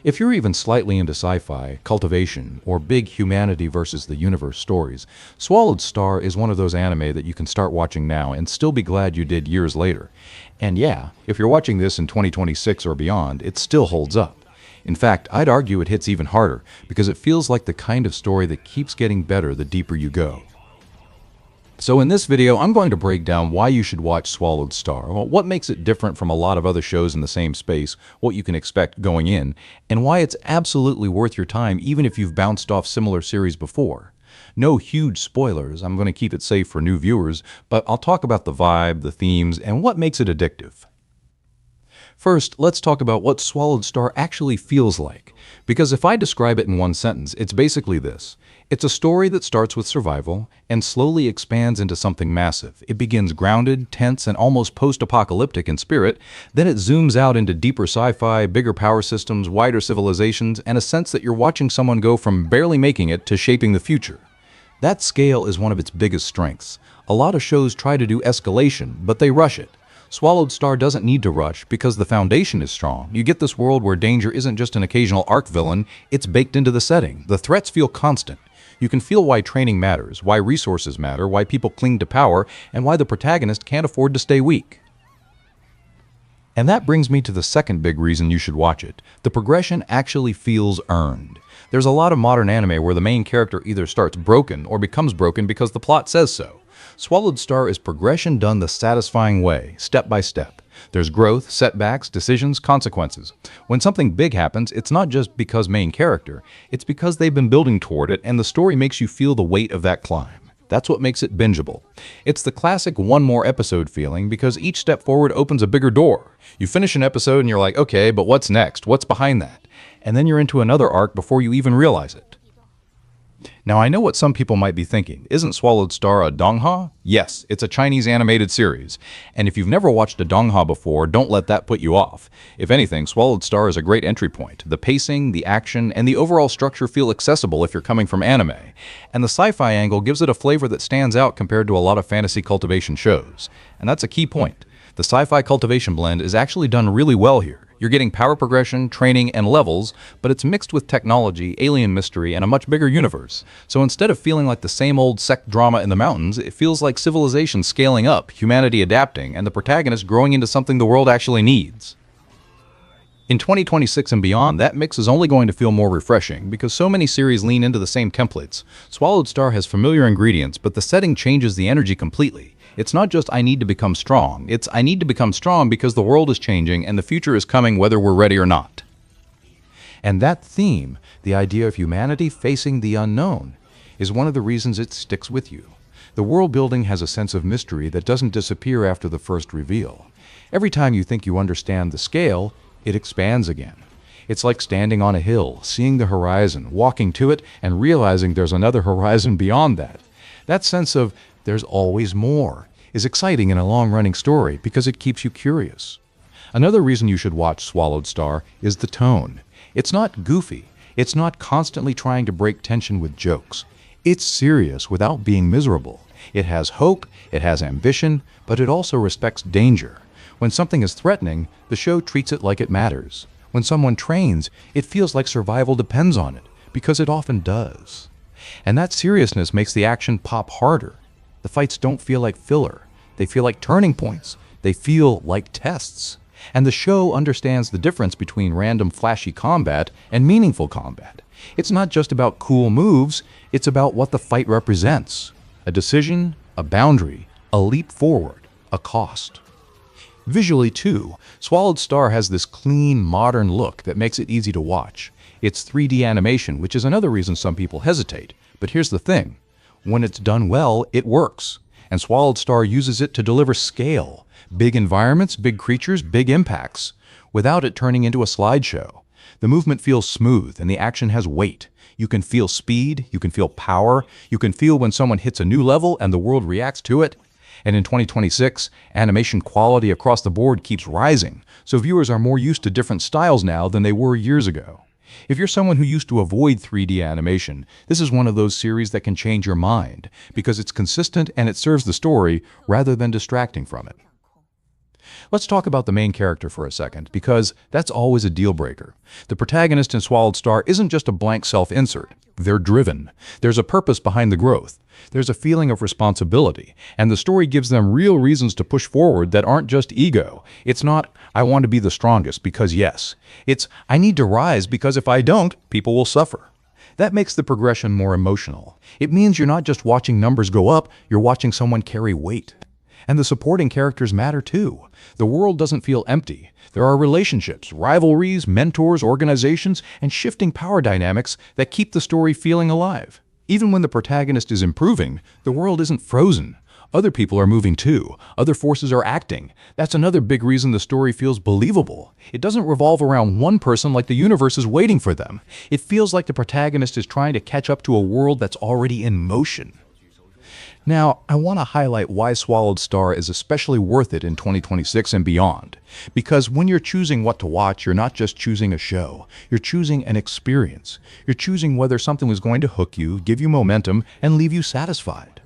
If you're even slightly into sci-fi, cultivation, or big humanity versus the universe stories, Swallowed Star is one of those anime that you can start watching now and still be glad you did years later. And yeah, if you're watching this in 2026 or beyond, it still holds up. In fact, I'd argue it hits even harder because it feels like the kind of story that keeps getting better the deeper you go. So in this video, I'm going to break down why you should watch Swallowed Star, what makes it different from a lot of other shows in the same space, what you can expect going in, and why it's absolutely worth your time even if you've bounced off similar series before. No huge spoilers, I'm going to keep it safe for new viewers, but I'll talk about the vibe, the themes, and what makes it addictive. First, let's talk about what Swallowed Star actually feels like. Because if I describe it in one sentence, it's basically this. It's a story that starts with survival and slowly expands into something massive. It begins grounded, tense, and almost post-apocalyptic in spirit, then it zooms out into deeper sci-fi, bigger power systems, wider civilizations, and a sense that you're watching someone go from barely making it to shaping the future. That scale is one of its biggest strengths. A lot of shows try to do escalation, but they rush it. Swallowed Star doesn't need to rush because the foundation is strong. You get this world where danger isn't just an occasional arc villain, it's baked into the setting. The threats feel constant. You can feel why training matters, why resources matter, why people cling to power, and why the protagonist can't afford to stay weak. And that brings me to the second big reason you should watch it. The progression actually feels earned. There's a lot of modern anime where the main character either starts broken or becomes broken because the plot says so. Swallowed Star is progression done the satisfying way, step by step. There's growth, setbacks, decisions, consequences. When something big happens, it's not just because main character, it's because they've been building toward it and the story makes you feel the weight of that climb. That's what makes it bingeable. It's the classic one more episode feeling because each step forward opens a bigger door. You finish an episode and you're like, okay, but what's next? What's behind that? And then you're into another arc before you even realize it. Now, I know what some people might be thinking. Isn't Swallowed Star a Donghua? Yes, it's a Chinese animated series. And if you've never watched a Donghua before, don't let that put you off. If anything, Swallowed Star is a great entry point. The pacing, the action, and the overall structure feel accessible if you're coming from anime. And the sci-fi angle gives it a flavor that stands out compared to a lot of fantasy cultivation shows. And that's a key point. The sci-fi cultivation blend is actually done really well here. You're getting power progression, training, and levels, but it's mixed with technology, alien mystery, and a much bigger universe. So instead of feeling like the same old sect drama in the mountains, it feels like civilization scaling up, humanity adapting, and the protagonist growing into something the world actually needs. In 2026 and beyond, that mix is only going to feel more refreshing because so many series lean into the same templates. Swallowed Star has familiar ingredients, but the setting changes the energy completely. It's not just I need to become strong, it's I need to become strong because the world is changing and the future is coming whether we're ready or not. And that theme, the idea of humanity facing the unknown, is one of the reasons it sticks with you. The world building has a sense of mystery that doesn't disappear after the first reveal. Every time you think you understand the scale, it expands again. It's like standing on a hill, seeing the horizon, walking to it, and realizing there's another horizon beyond that. That sense of there's always more is exciting in a long-running story because it keeps you curious. Another reason you should watch Swallowed Star is the tone. It's not goofy. It's not constantly trying to break tension with jokes. It's serious without being miserable. It has hope, it has ambition, but it also respects danger. When something is threatening, the show treats it like it matters. When someone trains, it feels like survival depends on it, because it often does. And that seriousness makes the action pop harder. The fights don't feel like filler. They feel like turning points. They feel like tests. And the show understands the difference between random flashy combat and meaningful combat. It's not just about cool moves, it's about what the fight represents. A decision, a boundary, a leap forward, a cost. Visually too, Swallowed Star has this clean, modern look that makes it easy to watch. It's 3D animation, which is another reason some people hesitate. But here's the thing. When it's done well, it works. And Swallowed Star uses it to deliver scale. Big environments, big creatures, big impacts. Without it turning into a slideshow. The movement feels smooth and the action has weight. You can feel speed, you can feel power, you can feel when someone hits a new level and the world reacts to it. And in 2026, animation quality across the board keeps rising, so viewers are more used to different styles now than they were years ago. If you're someone who used to avoid 3D animation, this is one of those series that can change your mind, because it's consistent and it serves the story rather than distracting from it. Let's talk about the main character for a second, because that's always a deal breaker. The protagonist in Swallowed Star isn't just a blank self-insert. They're driven. There's a purpose behind the growth. There's a feeling of responsibility, and the story gives them real reasons to push forward that aren't just ego. It's not, I want to be the strongest because yes. It's, I need to rise because if I don't, people will suffer. That makes the progression more emotional. It means you're not just watching numbers go up, you're watching someone carry weight. And the supporting characters matter too. The world doesn't feel empty. There are relationships, rivalries, mentors, organizations, and shifting power dynamics that keep the story feeling alive. Even when the protagonist is improving, the world isn't frozen. Other people are moving too. Other forces are acting. That's another big reason the story feels believable. It doesn't revolve around one person like the universe is waiting for them. It feels like the protagonist is trying to catch up to a world that's already in motion. Now, I want to highlight why Swallowed Star is especially worth it in 2026 and beyond. Because when you're choosing what to watch, you're not just choosing a show. You're choosing an experience. You're choosing whether something is going to hook you, give you momentum, and leave you satisfied.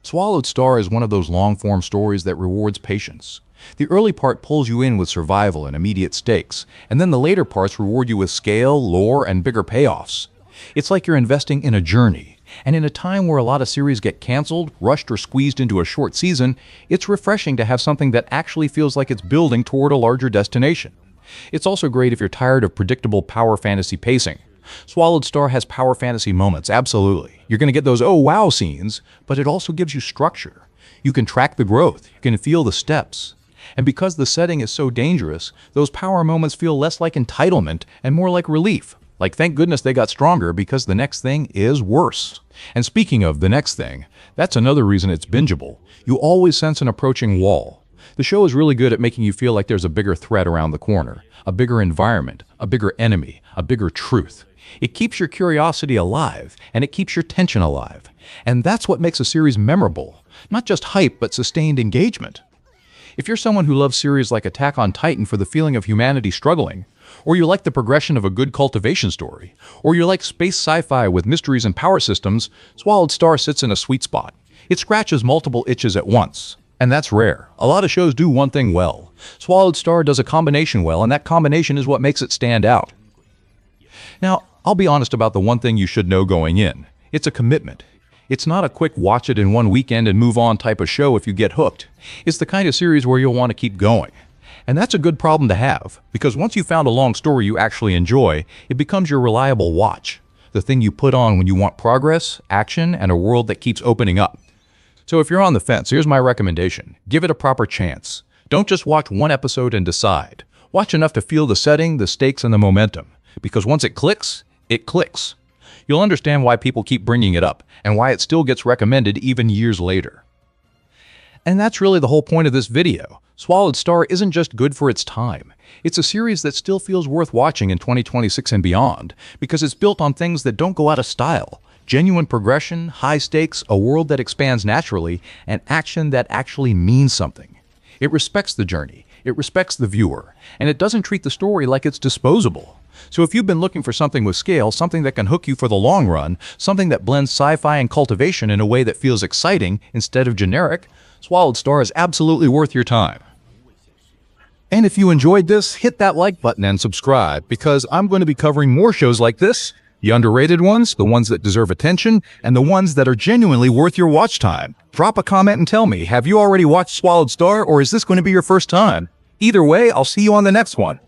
Swallowed Star is one of those long-form stories that rewards patience. The early part pulls you in with survival and immediate stakes, and then the later parts reward you with scale, lore, and bigger payoffs. It's like you're investing in a journey. And in a time where a lot of series get canceled, rushed, or squeezed into a short season, it's refreshing to have something that actually feels like it's building toward a larger destination. It's also great if you're tired of predictable power fantasy pacing. Swallowed Star has power fantasy moments, absolutely. You're going to get those oh wow scenes, but it also gives you structure. You can track the growth, you can feel the steps. And because the setting is so dangerous, those power moments feel less like entitlement and more like relief. Like, thank goodness they got stronger because the next thing is worse. And speaking of the next thing, that's another reason it's bingeable. You always sense an approaching wall. The show is really good at making you feel like there's a bigger threat around the corner, a bigger environment, a bigger enemy, a bigger truth. It keeps your curiosity alive, and it keeps your tension alive. And that's what makes a series memorable. Not just hype, but sustained engagement. If you're someone who loves series like Attack on Titan for the feeling of humanity struggling, or you like the progression of a good Cultivation story, or you like space sci-fi with mysteries and power systems, Swallowed Star sits in a sweet spot. It scratches multiple itches at once. And that's rare. A lot of shows do one thing well. Swallowed Star does a combination well, and that combination is what makes it stand out. Now, I'll be honest about the one thing you should know going in. It's a commitment. It's not a quick watch it in one weekend and move on type of show if you get hooked. It's the kind of series where you'll want to keep going. And that's a good problem to have, because once you've found a long story you actually enjoy, it becomes your reliable watch. The thing you put on when you want progress, action, and a world that keeps opening up. So if you're on the fence, here's my recommendation. Give it a proper chance. Don't just watch one episode and decide. Watch enough to feel the setting, the stakes, and the momentum. Because once it clicks, it clicks. You'll understand why people keep bringing it up, and why it still gets recommended even years later. And that's really the whole point of this video. Swallowed Star isn't just good for its time. It's a series that still feels worth watching in 2026 and beyond, because it's built on things that don't go out of style. Genuine progression, high stakes, a world that expands naturally, and action that actually means something. It respects the journey, it respects the viewer, and it doesn't treat the story like it's disposable. So if you've been looking for something with scale, something that can hook you for the long run, something that blends sci-fi and cultivation in a way that feels exciting instead of generic, Swallowed Star is absolutely worth your time. And if you enjoyed this, hit that like button and subscribe, because I'm going to be covering more shows like this, the underrated ones, the ones that deserve attention, and the ones that are genuinely worth your watch time. Drop a comment and tell me, have you already watched Swallowed Star, or is this going to be your first time? Either way, I'll see you on the next one.